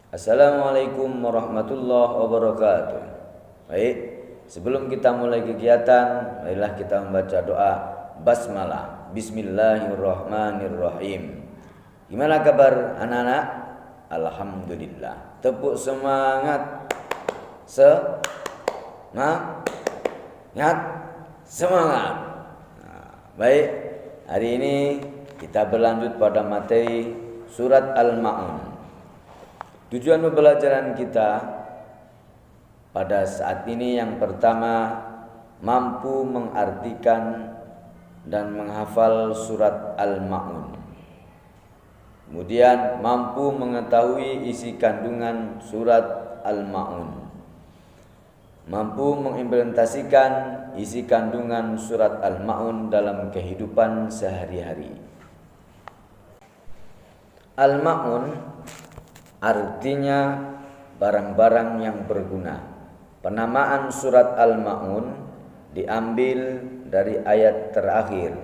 Assalamualaikum warahmatullahi wabarakatuh. Baik, sebelum kita mulai kegiatan, marilah kita membaca doa basmalah. Bismillahirrahmanirrahim. Gimana kabar anak-anak? Alhamdulillah. Tepuk semangat. Semangat. Baik, hari ini kita berlanjut pada materi surat Al-Ma'un. Tujuan pembelajaran kita pada saat ini yang pertama, mampu mengartikan dan menghafal surat Al-Ma'un. Kemudian mampu mengetahui isi kandungan surat Al-Ma'un. Mampu mengimplementasikan isi kandungan surat Al-Ma'un dalam kehidupan sehari-hari. Al-Ma'un artinya barang-barang yang berguna. Penamaan surat Al-Ma'un diambil dari ayat terakhir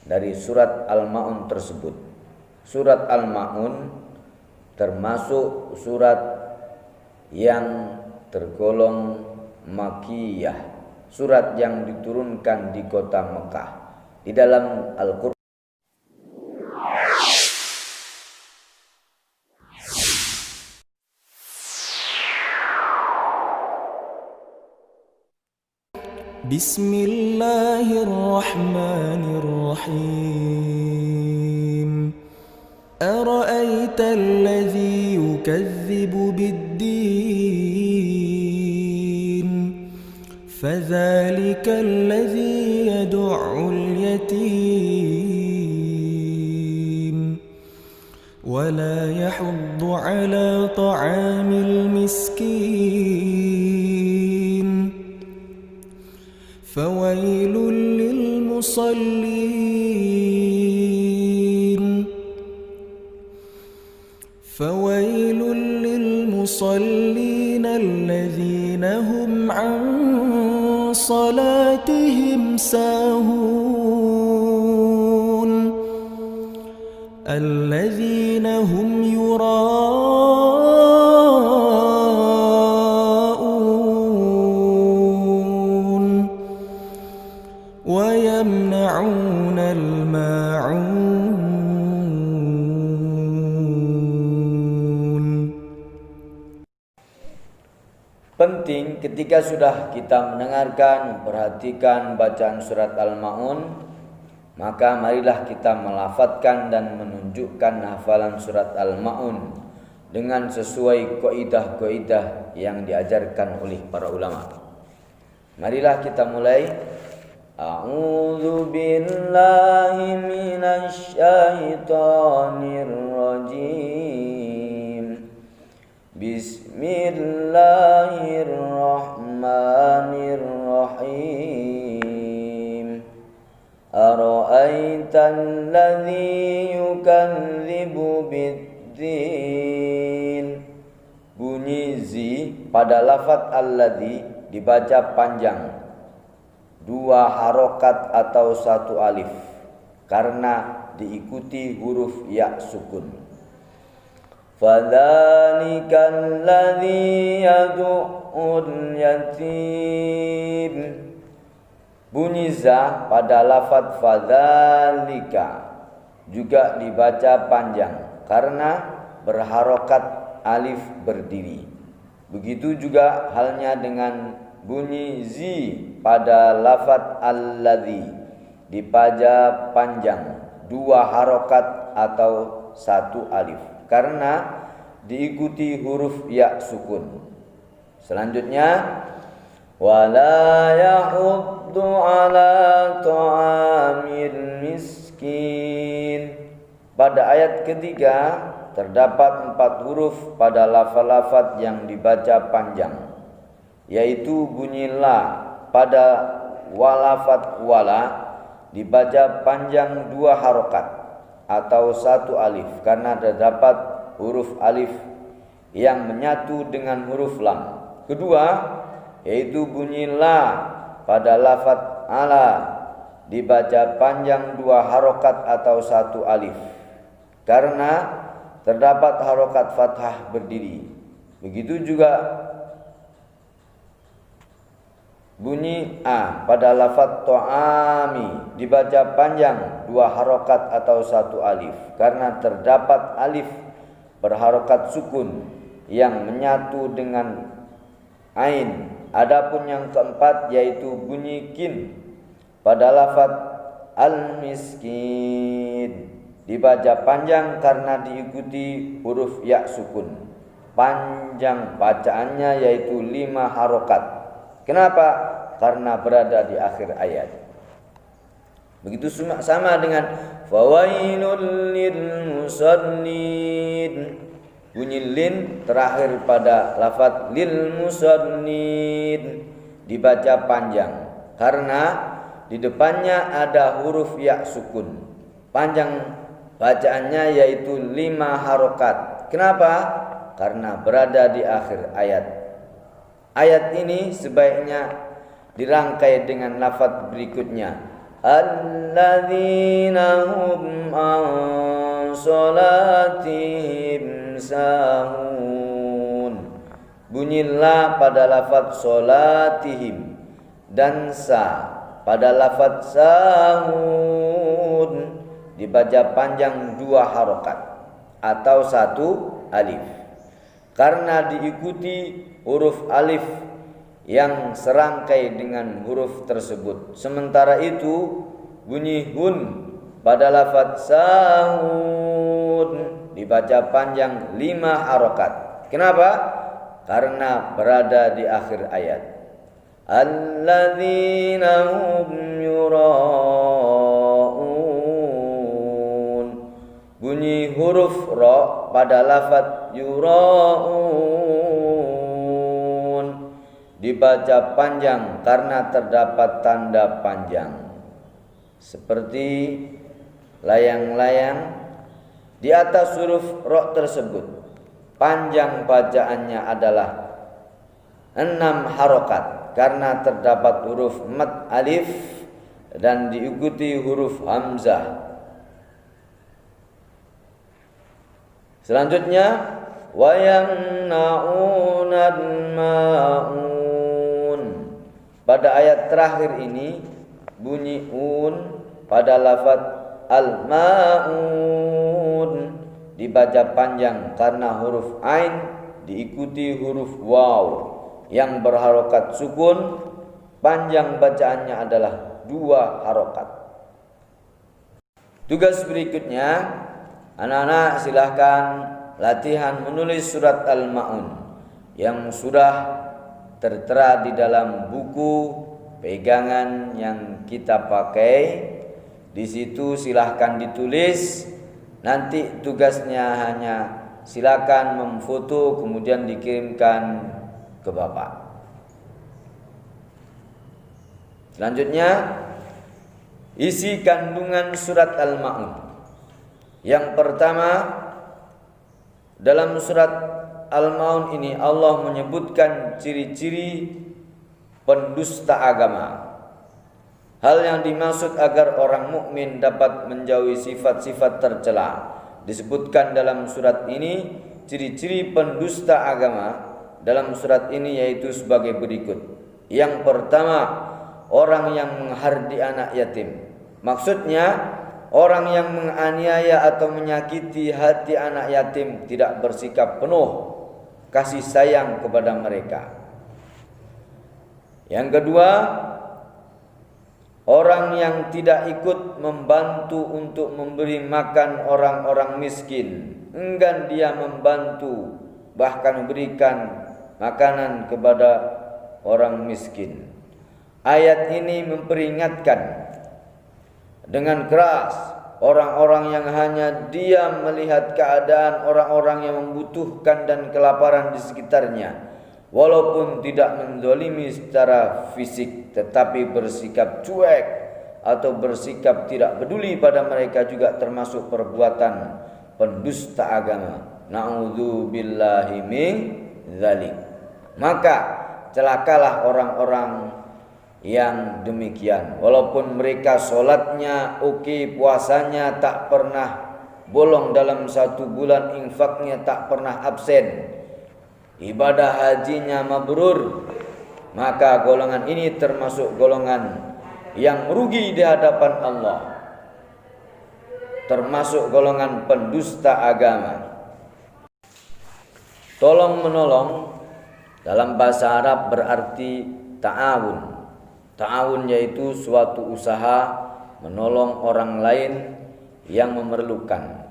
dari surat Al-Ma'un tersebut. Surat Al-Ma'un termasuk surat yang tergolong Makkiyah, surat yang diturunkan di kota Mekah. Di dalam Al-Qur'an Bismillahirrahmanirrahim. Ara'aita alladhi yukadzibu bid-din, fadhalika alladhi yad'ul yatim wa la yahuddu ala ta'amil miskin. فويل للمصلين الذين هم عن صلاتهم ساهون الذين هم ويمنعون الماعون. penting ketika sudah kita mendengarkan, memperhatikan bacaan surat Al-Ma'un, maka marilah kita melafadzkan dan menunjukkan hafalan surat Al-Ma'un dengan sesuai kaidah-kaidah yang diajarkan oleh para ulama. Marilah kita mulai. A'udzu billahi minasy syaithanir rajim. Bismillahirrahmanirrahim. Ara'aital ladzi yukadzibu bid-din. Bunyi zi pada lafaz alladzi dibaca panjang, dua harokat atau satu alif, karena diikuti huruf ya sukun. Fadzalikal ladzi yad'ul yatim. Bunyi za pada lafaz fadzalika juga dibaca panjang karena berharokat alif berdiri. Begitu juga halnya dengan bunyi zi pada lafaz alladzi dibaca panjang, dua harokat atau satu alif karena diikuti huruf ya sukun. Selanjutnya, wala yahuddu ala ta'amil miskin. Pada ayat ketiga terdapat 4 huruf pada lafaz-lafaz yang dibaca panjang, yaitu bunyi la pada walafat wala dibaca panjang 2 harokat atau 1 alif karena terdapat huruf alif yang menyatu dengan huruf lam. Kedua, yaitu bunyi la pada lafaz ala dibaca panjang 2 harokat atau 1 alif karena terdapat harokat fathah berdiri. Begitu juga bunyi a pada lafaz ta'ami dibaca panjang 2 harokat atau 1 alif karena terdapat alif berharokat sukun yang menyatu dengan ain. Adapun yang keempat yaitu bunyi kin pada lafaz al-miskin dibaca panjang karena diikuti huruf ya sukun. Panjang bacaannya yaitu 5 harokat. Kenapa? Karena berada di akhir ayat. Begitu sama dengan fawailul lil musallin. Bunyi lin terakhir pada lafaz lil musallin dibaca panjang karena di depannya ada huruf ya sukun. Panjang bacaannya yaitu 5 harokat. Kenapa? Karena berada di akhir ayat. Ayat ini sebaiknya dirangkai dengan lafaz berikutnya. Alladzina hum an salatihim sahun. Bunyilah pada lafaz salatihim dan sa pada lafaz sahun dibaca panjang 2 harokat atau 1 alif karena diikuti huruf alif yang serangkai dengan huruf tersebut. Sementara itu bunyi hun pada lafaz sahun dibaca panjang 5 harokat. Kenapa? Karena berada di akhir ayat. Alladzina hum yura'un. Bunyi huruf ra pada lafaz yura'un dibaca panjang karena terdapat tanda panjang seperti layang-layang di atas huruf ra tersebut. Panjang bacaannya adalah 6 harokat karena terdapat huruf mad alif dan diikuti huruf hamzah. Selanjutnya wayamna'unal ma'un. Pada ayat terakhir ini bunyi un pada lafaz al-ma'un dibaca panjang karena huruf ain diikuti huruf waw yang berharokat sukun. Panjang bacaannya adalah 2 harokat. Tugas berikutnya, anak-anak silahkan latihan menulis surat Al-Ma'un yang sudah tertera di dalam buku pegangan yang kita pakai. Di situ silahkan ditulis. Nanti tugasnya hanya silakan memfoto kemudian dikirimkan ke Bapak. Selanjutnya, isi kandungan surat Al-Ma'un. Yang pertama, dalam surat Al-Ma'un ini Allah menyebutkan ciri-ciri pendusta agama. Hal yang dimaksud agar orang mukmin dapat menjauhi sifat-sifat tercela. Disebutkan dalam surat ini ciri-ciri pendusta agama dalam surat ini yaitu sebagai berikut. Yang pertama, orang yang menghardi anak yatim. Maksudnya orang yang menganiaya atau menyakiti hati anak yatim tidak bersikap penuh kasih sayang kepada mereka. Yang kedua, orang yang tidak ikut membantu untuk memberi makan orang-orang miskin, enggan dia membantu bahkan memberikan makanan kepada orang miskin. Ayat ini memperingatkan dengan keras orang-orang yang hanya diam melihat keadaan orang-orang yang membutuhkan dan kelaparan di sekitarnya, walaupun tidak menzalimi secara fisik, tetapi bersikap cuek atau bersikap tidak peduli pada mereka juga termasuk perbuatan pendusta agama. Na'udzubillahi min dzalik. Maka celakalah orang-orang yang demikian, walaupun mereka sholatnya oke, puasanya tak pernah bolong dalam 1 bulan, infaknya tak pernah absen, ibadah hajinya mabrur, maka golongan ini termasuk golongan yang merugi di hadapan Allah, termasuk golongan pendusta agama. Tolong menolong dalam bahasa Arab berarti ta'awun. Ta'awun yaitu suatu usaha menolong orang lain yang memerlukan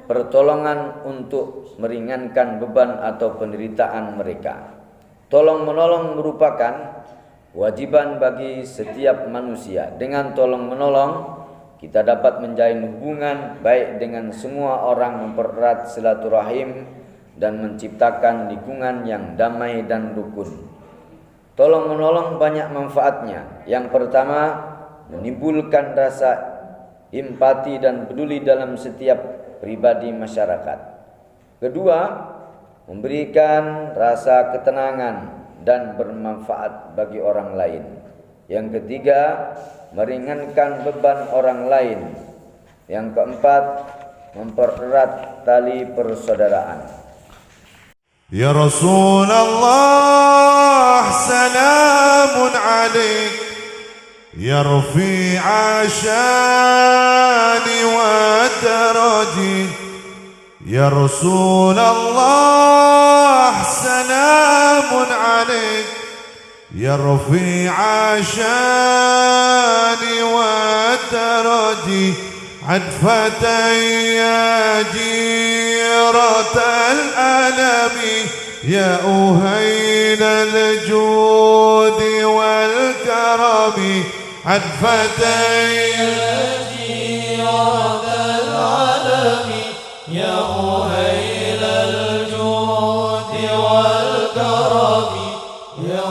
pertolongan untuk meringankan beban atau penderitaan mereka. Tolong menolong merupakan kewajiban bagi setiap manusia. Dengan tolong menolong kita dapat menjalin hubungan baik dengan semua orang, mempererat silaturahim dan menciptakan lingkungan yang damai dan rukun. Tolong menolong banyak manfaatnya. Yang pertama, menimbulkan rasa empati dan peduli dalam setiap pribadi masyarakat. Kedua, memberikan rasa ketenangan dan bermanfaat bagi orang lain. Yang ketiga, meringankan beban orang lain. Yang keempat, mempererat tali persaudaraan. يا رسول الله سلام عليك يا رفيع شان ودرجي يا رسول الله سلام عليك يا رفيع شان ودرجي عدفتي يا جيرة الألم يا أهيل الجود والكرم عدفتي يا جيرة العلم يا أهيل الجود والكرم يا